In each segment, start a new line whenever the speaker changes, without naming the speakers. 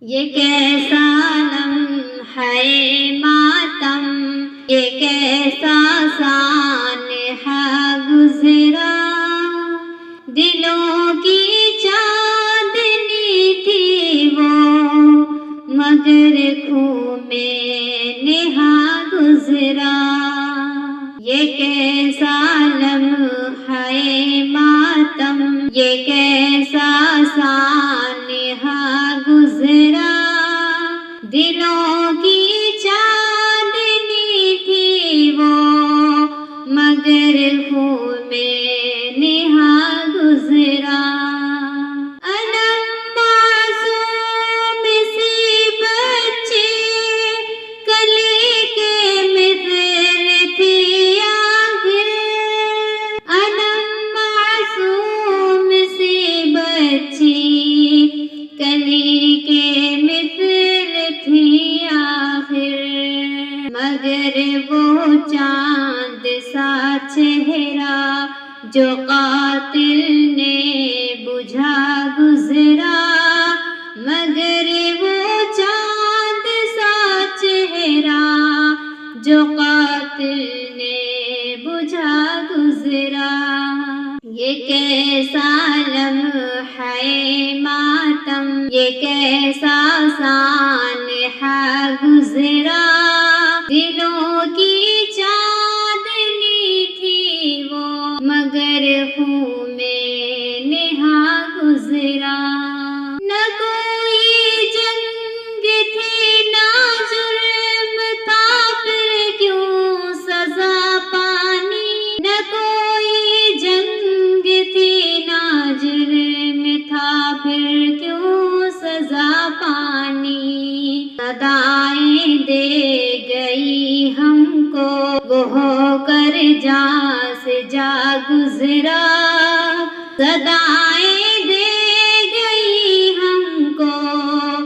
یہ کیسا لمحہ ماتم، یہ کیسا سانحہ گزرا، دلوں کی چاندنی تھی وہ مگر خوں میں نہا گزرا۔ یہ کیسا لمحہ ماتم، یہ کیسا سانحہ گزرا، دلوں کی چاندنی تھی وہ مگر خوں میں نہا گزرا۔ علم معصوم سی بچی کلی کے مثل تھی آخر، علم معصوم سی بچی کلی کے مثل تھی آخر، مگر وہ چاند سا چہرہ جو قاتل نے بجھا گزرا، مگر وہ چاند سا چہرہ جو قاتل نے بجھا گزرا۔ یہ کیسا لمحہ ماتم، یہ کیسا سانحہ گزرا، دلوں کی چاندنی تھی وہ مگر خوں میں نہا گزرا۔ نہ کوئی جنگ تھی نہ جرم تھا پھر کیوں سزا پانی، نہ کوئی جنگ تھی نہ جرم تھا پھر کیوں سزا پانی، صدائیں دے گئی ہم کو وہ ہو کر جاں سے جا گزرا، صدائیں دے گئی ہم کو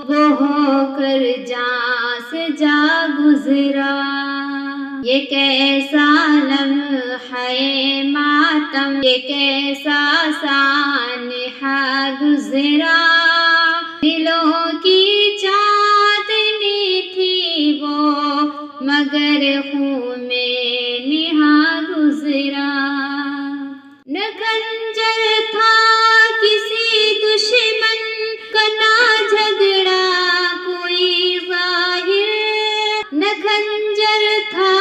وہ ہو کر جاں سے جا گزرا۔ یہ کیسا لمحہ ماتم، یہ کیسا سانحہ گزرا، دلوں کی چاندنی تھی وہ مگر خوں میں نہا گزرا۔ نہ خنجر تھا کسی دشمن کا نہ جھگڑا کوئی ظاہر، نہ خنجر تھا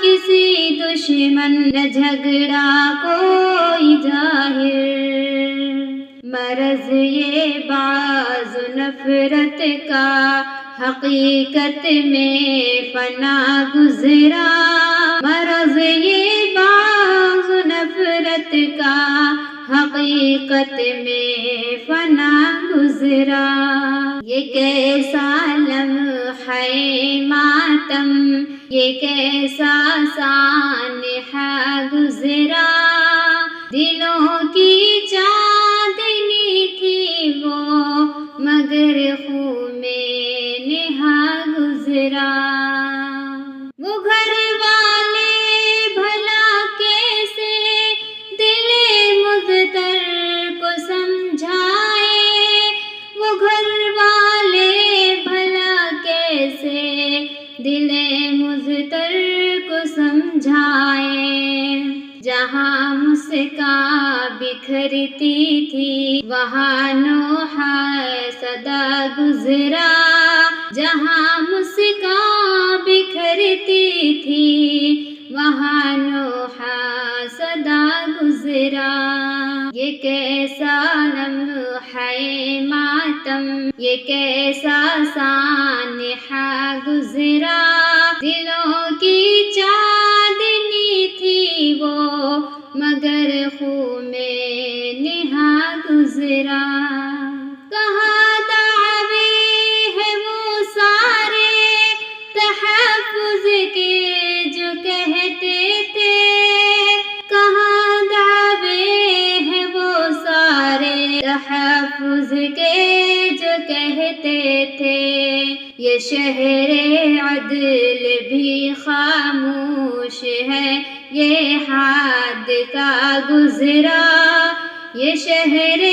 کسی دشمن نہ جھگڑا کوئی ظاہر، مرض یہ باز نفرت کا حقیقت میں فنا گزرا، مرض یہ باز نفرت کا حقیقت میں فنا گزرا۔ یہ کیسا لمحہ ماتم، یہ کیسا سانحہ گزرا، دلوں کی چاندنی تھی وہ مگر خوں میں نہا گزرا۔ وہ گھر والے بھلا کیسے دل مضطر کو سمجھائیں، وہ گھر والے بھلا کیسے دل مضطر کو سمجھائیں، جہاں مسکاں بکھرتی تھی وہاں نوحہ صدا گزرا، جہاں مسکاں بکھرتی تھی وہاں نوحہ صدا گزرا۔ یہ کیسا لمحہ ماتم، یہ کیسا سانحہ گزرا، دلوں کی چاندنی تھی وہ مگر خوں میں نہا گزرا۔ کہاں دعوے ہیں وہ سارے تحفظ کے جو کہتے تھے، کہاں دعوے ہیں وہ سارے تحفظ کے جو کہتے تھے، یہ شہر عدل بھی خاموش ہے یہ حادثہ گزرا، یہ شہر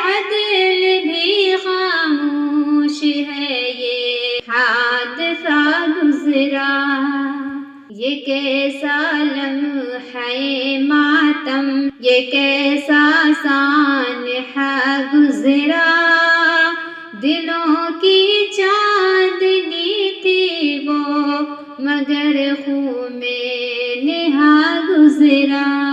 عدل بھی خاموش ہے یہ حادثہ گزرا، یہ کیسا لمحہ ماتم، یہ کیسا سانحہ گزرا، دلوں کی چاندنی تھی وہ مگر خون میں نہا گزرا۔